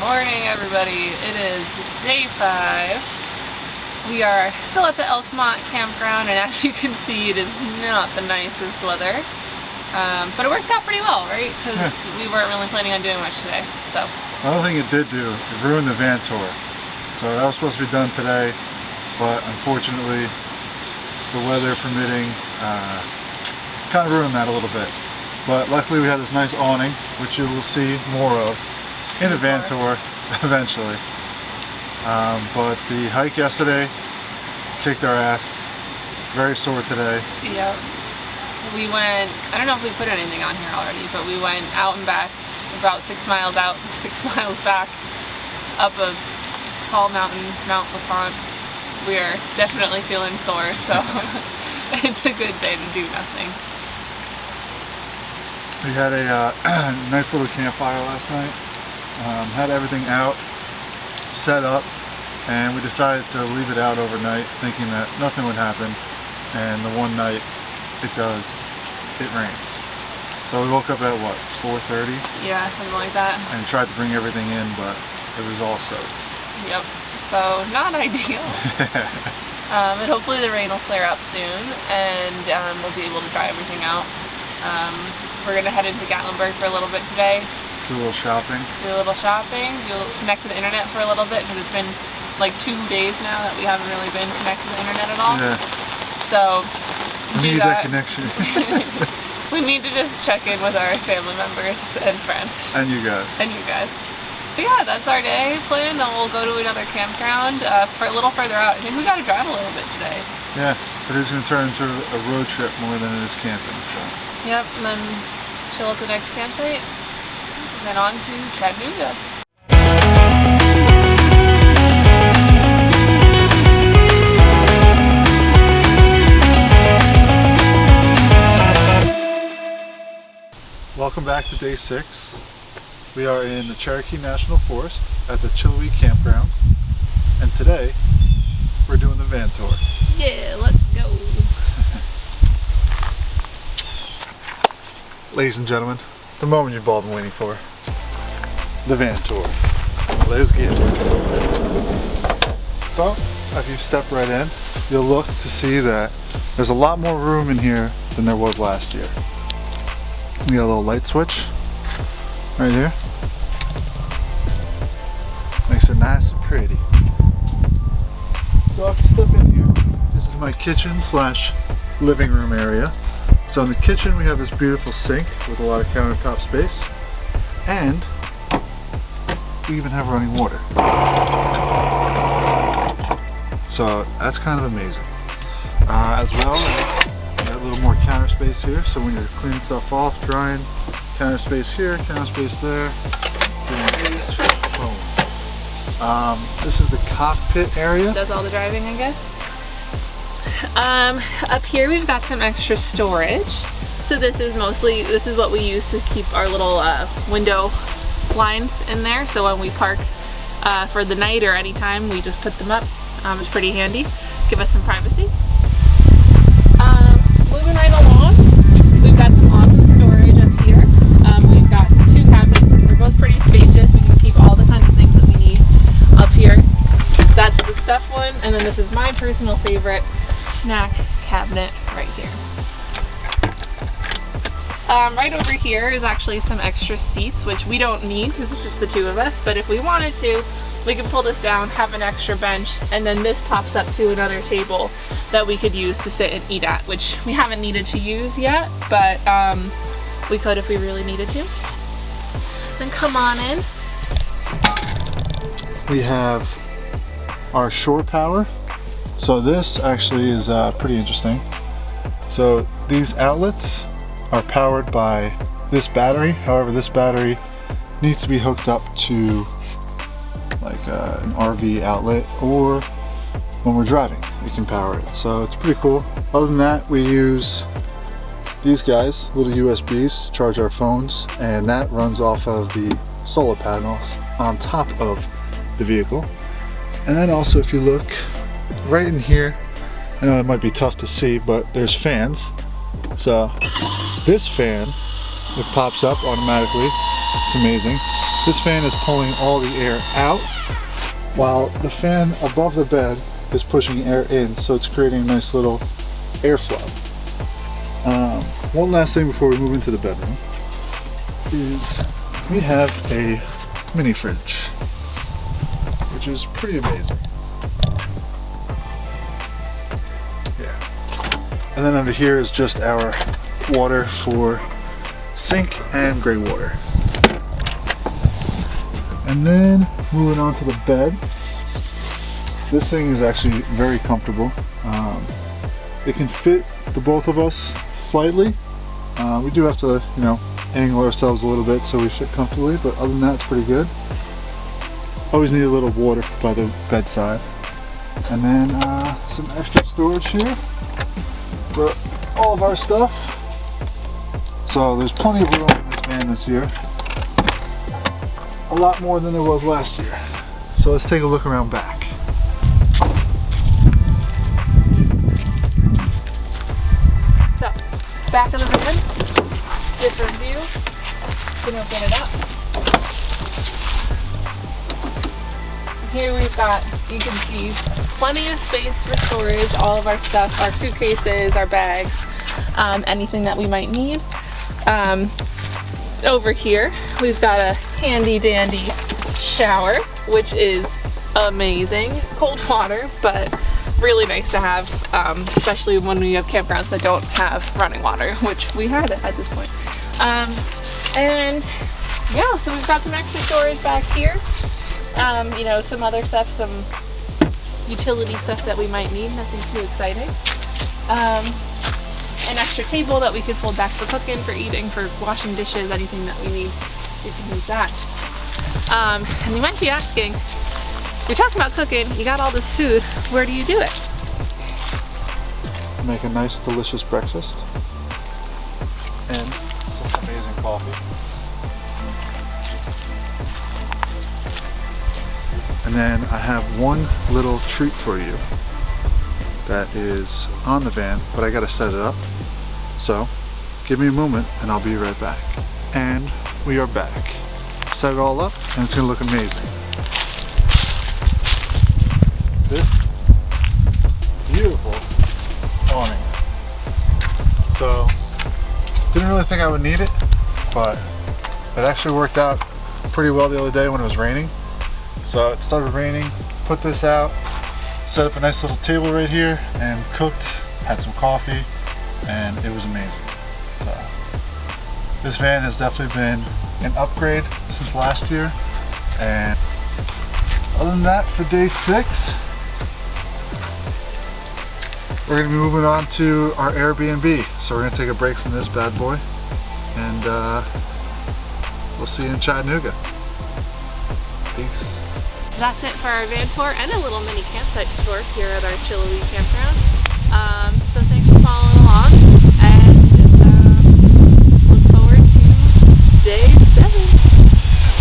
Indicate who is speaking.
Speaker 1: morning, everybody. It is day 5. We are still at the Chilowee Campground, and as you can see, it is not the nicest weather. But it works out pretty well, right? Because we weren't really planning on doing much today. So
Speaker 2: the other thing it did do, it ruined the van tour. So that was supposed to be done today, but unfortunately, the weather permitting, kind of ruined that a little bit. But luckily we had this nice awning, which you will see more of in the van tour eventually. But the hike yesterday kicked our ass. Very sore today.
Speaker 1: Yep. We went, I don't know if we put anything on here already, but we went out and back, about 6 miles out, 6 miles back, up a tall mountain, Mount Mokka. We're definitely feeling sore, so it's a good day to do nothing.
Speaker 2: We had a nice little campfire last night. Had everything out, set up, and we decided to leave it out overnight, thinking that nothing would happen. And the one night it does, it rains. So we woke up at what, 4:30?
Speaker 1: Yeah, something like that.
Speaker 2: And tried to bring everything in, but it was all soaked.
Speaker 1: Yep. So not ideal. And hopefully the rain will clear up soon, and we'll be able to dry everything out. We're gonna head into Gatlinburg for a little bit today.
Speaker 2: Do a little shopping. Connect to the internet for a little bit, because it's been like 2 days now that we haven't really been connected to the internet at all. Yeah.
Speaker 1: So
Speaker 2: we need that connection.
Speaker 1: We need to just check in with our family members and friends.
Speaker 2: And you guys.
Speaker 1: But yeah, that's our day plan. Then we'll go to another campground for a little further out. I think we got to drive a little bit today.
Speaker 2: Yeah, today's going to turn into a road trip more than it is camping. So.
Speaker 1: Yep, and then chill at the next campsite, and then on to Chattanooga.
Speaker 2: Welcome back to day 6. We are in the Cherokee National Forest at the Chilowee Campground, and today we're doing the van tour.
Speaker 1: Yeah, let's go.
Speaker 2: Ladies and gentlemen, the moment you've all been waiting for. The van tour. Let's get it. So, if you step right in, you'll look to see that there's a lot more room in here than there was last year. We got a little light switch right here. Makes it nice and pretty. So if you step in here, this is my kitchen slash living room area. So in the kitchen we have this beautiful sink with a lot of countertop space, and we even have running water. So that's kind of amazing. As well, a little more counter space here, so when you're cleaning stuff off, drying, counter space here, counter space there, boom. This is the cockpit area.
Speaker 1: Does all the driving, I guess. Up here we've got some extra storage. So this is what we use to keep our little window blinds in there. So when we park for the night or anytime, we just put them up. It's pretty handy. Give us some privacy. Moving right along, we've got some awesome storage up here. We've got 2 cabinets. They're both pretty spacious. We can keep all the kinds of things that we need up here. That's the stuff one, and then this is my personal favorite snack cabinet right here. Right over here is actually some extra seats, which we don't need because it's just the 2 of us, but if we wanted to, we could pull this down, have an extra bench, and then this pops up to another table that we could use to sit and eat at, which we haven't needed to use yet, but we could if we really needed to. Then come on in.
Speaker 2: We have our shore power. So this actually is pretty interesting. So these outlets are powered by this battery. However, this battery needs to be hooked up to like an RV outlet, or when we're driving it can power it. So it's pretty cool. Other than that, we use these guys, little USBs, to charge our phones, and that runs off of the solar panels on top of the vehicle. And then also, if you look right in here, I know it might be tough to see, but there's fans. So this fan, it pops up automatically. It's amazing. This fan is pulling all the air out, while the fan above the bed is pushing air in, so it's creating a nice little airflow. One last thing before we move into the bedroom is we have a mini fridge, which is pretty amazing. Yeah. And then under here is just our water for sink and gray water. And then moving on to the bed. This thing is actually very comfortable. It can fit the both of us slightly. We do have to, you know, angle ourselves a little bit so we fit comfortably, but other than that, it's pretty good. Always need a little water by the bedside. And then some extra storage here for all of our stuff. So there's plenty of room in this van this year. A lot more than there was last year. So let's take a look around back.
Speaker 1: So, back of the van, different view. You can open it up. Here we've got, you can see, plenty of space for storage, all of our stuff, our suitcases, our bags, anything that we might need. Over here, we've got a handy dandy shower, which is amazing. Cold water, but really nice to have, especially when we have campgrounds that don't have running water, which we had at this point. And yeah, so we've got some extra storage back here. You know, some other stuff, some utility stuff that we might need, nothing too exciting. An extra table that we could fold back for cooking, for eating, for washing dishes, anything that we need, we can use that. And you might be asking, you're talking about cooking, you got all this food, where do you do it?
Speaker 2: Make a nice delicious breakfast and some amazing coffee. And then I have one little treat for you that is on the van, but I gotta set it up. So give me a moment and I'll be right back. And we are back. Set it all up and it's gonna look amazing. This beautiful awning. So didn't really think I would need it, but it actually worked out pretty well the other day when it was raining. So it started raining, put this out, set up a nice little table right here and cooked, had some coffee, and it was amazing. So this van has definitely been an upgrade since last year. And other than that, for day 6, we're gonna be moving on to our Airbnb. So we're gonna take a break from this bad boy and we'll see you in Chattanooga. Peace.
Speaker 1: That's it for our van tour and a little mini campsite tour here at our Chilowee Campground.